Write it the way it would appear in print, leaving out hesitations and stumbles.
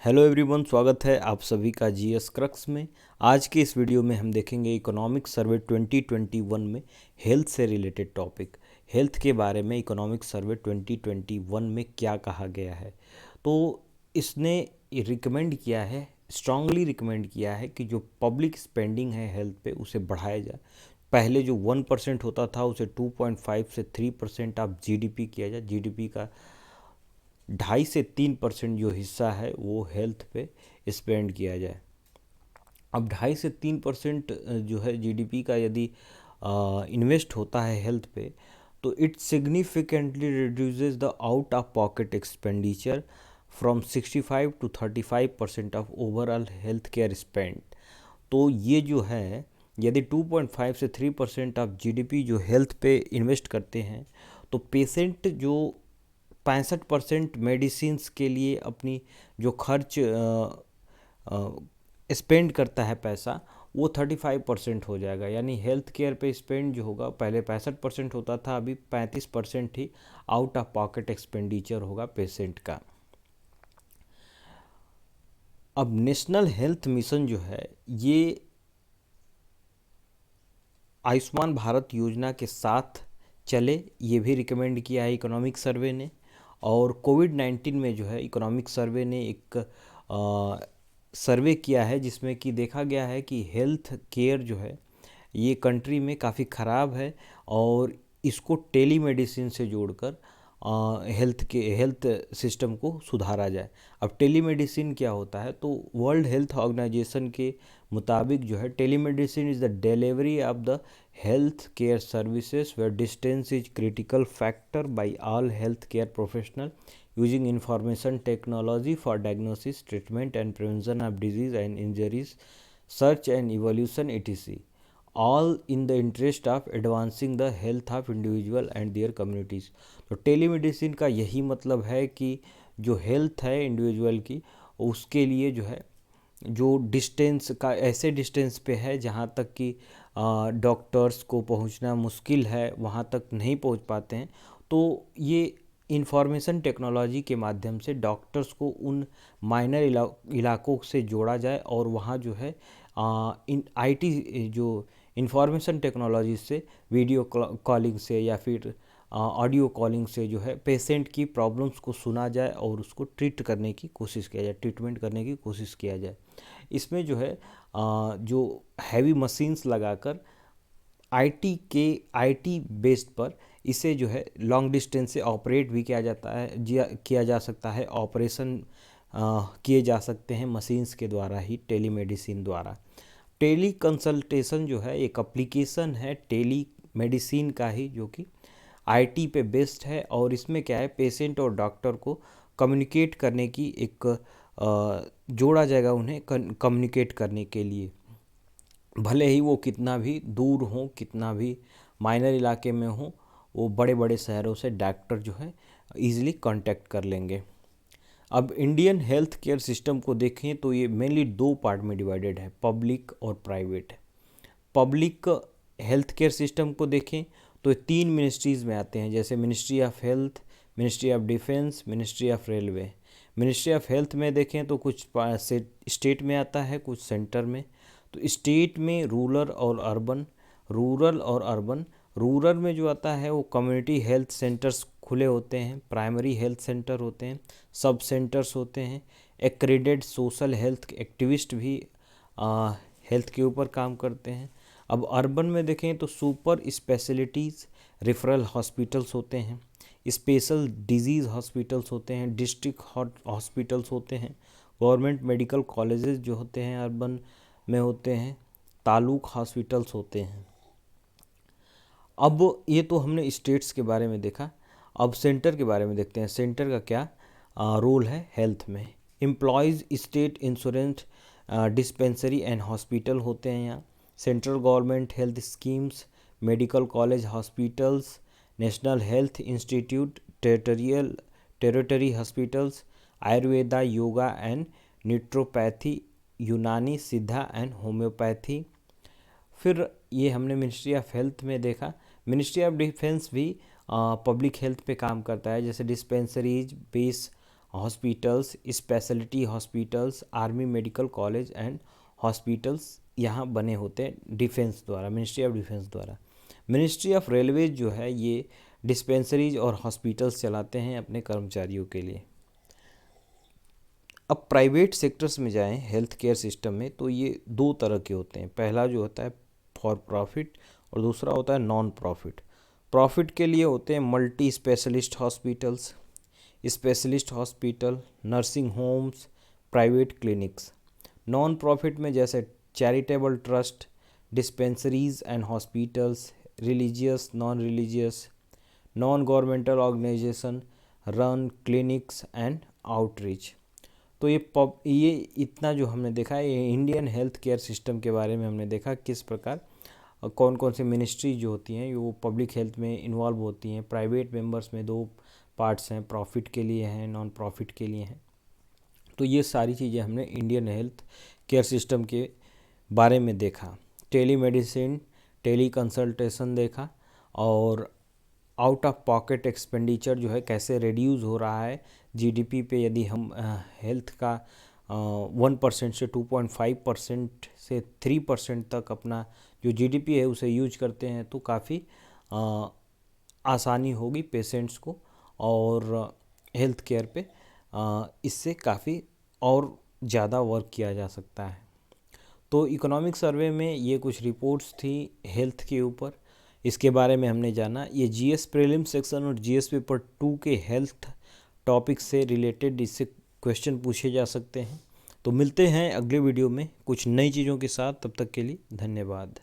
Hello everyone, स्वागत है आप सभी का जीएस क्रक्स में। आज के इस वीडियो में हम देखेंगे इकोनॉमिक सर्वे 2021 में हेल्थ से रिलेटेड टॉपिक। हेल्थ के बारे में इकोनॉमिक सर्वे 2021 में क्या कहा गया है। तो इसने रिकमेंड किया है, स्ट्रांगली रिकमेंड किया है कि जो पब्लिक स्पेंडिंग है हेल्थ पे उसे बढ़ाया जाए। पहले जो 1% होता था उसे 2.5 से 3% आप जीडीपी किया जाए। जीडीपी का 2.5 से 3% जो हिस्सा है वो हेल्थ पे स्पेंड किया जाए। अब 2.5 से 3% जो है जीडीपी का यदि इन्वेस्ट होता है हेल्थ पे, तो it significantly reduces the out of pocket expenditure from 65 to 35% of overall health care spend. तो ये जो है, यदि 2.5 से 3% ऑफ जीडीपी जो हेल्थ पे इन्वेस्ट करते हैं, तो पेशेंट जो 65% मेडिसिन्स के लिए अपनी जो खर्च स्पेंड करता है पैसा, वो 35% हो जाएगा। यानी हेल्थ केयर पे स्पेंड जो होगा, पहले 65% होता था, अभी 35% ही आउट ऑफ पॉकेट एक्सपेंडिचर होगा पेशेंट का। अब नेशनल हेल्थ मिशन जो है ये आयुष्मान भारत योजना के साथ चले, ये भी रिकमेंड किया है इकोनॉमिक सर्वे ने। और कोविड-19 में जो है इकोनॉमिक सर्वे ने एक सर्वे किया है जिसमें कि देखा गया है कि हेल्थ केयर जो है ये कंट्री में काफ़ी ख़राब है, और इसको टेलीमेडिसिन से जोड़कर हेल्थ सिस्टम को सुधारा जाए। अब टेलीमेडिसिन क्या होता है, तो वर्ल्ड हेल्थ ऑर्गेनाइजेशन के मुताबिक जो है telemedicine is the delivery of the health care services where distance is critical factor by all health care professional using information technology for diagnosis, treatment and prevention of disease and injuries, search and evolution etc, all in the interest of advancing the health of individual and their communities. तो telemedicine का यही मतलब है कि जो health है individual की, उसके लिए जो है जो डिस्टेंस का ऐसे डिस्टेंस पे है जहाँ तक कि डॉक्टर्स को पहुँचना मुश्किल है, वहाँ तक नहीं पहुँच पाते हैं। तो ये इंफॉर्मेशन टेक्नोलॉजी के माध्यम से डॉक्टर्स को उन माइनर इलाकों से जोड़ा जाए, और वहाँ जो है इन आईटी जो इंफॉर्मेशन टेक्नोलॉजी से वीडियो कॉलिंग से या फिर ऑडियो कॉलिंग से जो है पेशेंट की प्रॉब्लम्स को सुना जाए और उसको ट्रीट करने की कोशिश किया जाए, ट्रीटमेंट करने की कोशिश किया जाए। इसमें जो है जो हैवी मशीन्स लगाकर आईटी बेस्ड पर इसे जो है लॉन्ग डिस्टेंस से ऑपरेट भी किया जाता है, किया जा सकता है, ऑपरेशन किए जा सकते हैं मशीन्स के द्वारा ही, टेलीमेडिसिन द्वारा। टेली कंसल्टेशन जो है एक एप्लीकेशन है टेली मेडिसिन का ही, जो कि आईटी पे बेस्ड है, और इसमें क्या है, पेशेंट और डॉक्टर को कम्युनिकेट करने की एक जोड़ा जाएगा उन्हें कम्युनिकेट करने के लिए, भले ही वो कितना भी दूर हो, कितना भी माइनर इलाके में हो, वो बड़े बड़े शहरों से डॉक्टर जो है ईजिली कांटेक्ट कर लेंगे। अब इंडियन हेल्थ केयर सिस्टम को देखें तो ये मेनली दो पार्ट में डिवाइडेड है, पब्लिक और private. Public health care system को देखें तो तीन मिनिस्ट्रीज़ में आते हैं, जैसे ministry of health, ministry of defence, ministry of railway. Ministry of health में देखें तो कुछ स्टेट में आता है, कुछ सेंटर में। तो स्टेट में रूरल और अर्बन। रूरल में जो आता है वो कम्युनिटी हेल्थ सेंटर्स खुले होते हैं, प्राइमरी हेल्थ सेंटर होते हैं, सब सेंटर्स होते हैं, एक्रेडिटेड सोशल हेल्थ एक्टिविस्ट भी हेल्थ के ऊपर काम करते हैं। अब अर्बन में देखें तो सुपर स्पेशलिटीज़ रेफरल हॉस्पिटल्स होते हैं, स्पेशल डिजीज़ हॉस्पिटल्स होते हैं, डिस्ट्रिक्ट हॉस्पिटल्स होते हैं, गवर्नमेंट मेडिकल कॉलेजेस जो होते हैं अर्बन में होते हैं, तालुक हॉस्पिटल्स होते हैं। अब ये तो हमने स्टेट्स के बारे में देखा। अब सेंटर के बारे में देखते हैं, सेंटर का क्या रोल है हेल्थ में। Employees state insurance dispensary and hospital होते हैं यहाँ, central government health schemes, medical college hospitals, national health institute, territory hospitals, Ayurveda, yoga and naturopathy, Unani, Siddha and homeopathy. फिर ये हमने मिनिस्ट्री ऑफ हेल्थ में देखा। मिनिस्ट्री ऑफ डिफेंस भी पब्लिक हेल्थ पे काम करता है, जैसे dispensaries, base hospitals, speciality hospitals, army medical college and hospitals यहाँ बने होते हैं डिफेंस द्वारा, मिनिस्ट्री ऑफ डिफेंस द्वारा। मिनिस्ट्री ऑफ रेलवेज जो है ये डिस्पेंसरीज और हॉस्पिटल्स चलाते हैं अपने कर्मचारियों के लिए। अब प्राइवेट सेक्टर्स में जाएं हेल्थ केयर सिस्टम में, तो ये दो तरह के होते हैं। पहला जो होता है फॉर प्रॉफिट और दूसरा होता है नॉन प्रॉफिट। प्रॉफिट के लिए होते हैं multi specialist hospitals, specialist hospital, nursing homes, private clinics. Non profit में जैसे charitable trust, dispensaries and hospitals, religious, non religious, non governmental organisation run clinics and outreach. तो ये इतना जो हमने देखा है, ये इंडियन हेल्थ केयर सिस्टम के बारे में हमने देखा किस प्रकार कौन कौन से मिनिस्ट्री जो होती हैं वो पब्लिक हेल्थ में इन्वॉल्व होती हैं। प्राइवेट मेंबर्स में दो पार्ट्स हैं, प्रॉफिट के लिए हैं, नॉन प्रॉफिट के लिए हैं। तो ये सारी चीज़ें हमने इंडियन हेल्थ केयर सिस्टम के बारे में देखा। टेली मेडिसिन, टेली कंसल्टेशन देखा, और आउट ऑफ पॉकेट एक्सपेंडिचर जो है कैसे रिड्यूस हो रहा है जीडीपी पे। यदि हम हेल्थ का 1% से 2.5% से 3% तक अपना जो जीडीपी है उसे यूज करते हैं तो काफ़ी आसानी होगी पेशेंट्स को, और हेल्थ केयर पे इससे काफ़ी और ज़्यादा वर्क किया जा सकता है। तो इकोनॉमिक सर्वे में ये कुछ रिपोर्ट्स थी हेल्थ के ऊपर, इसके बारे में हमने जाना। ये जीएस प्रीलिम सेक्शन और जीएस पेपर 2 के हेल्थ टॉपिक से रिलेटेड इससे क्वेश्चन पूछे जा सकते हैं। तो मिलते हैं अगले वीडियो में कुछ नई चीज़ों के साथ, तब तक के लिए धन्यवाद।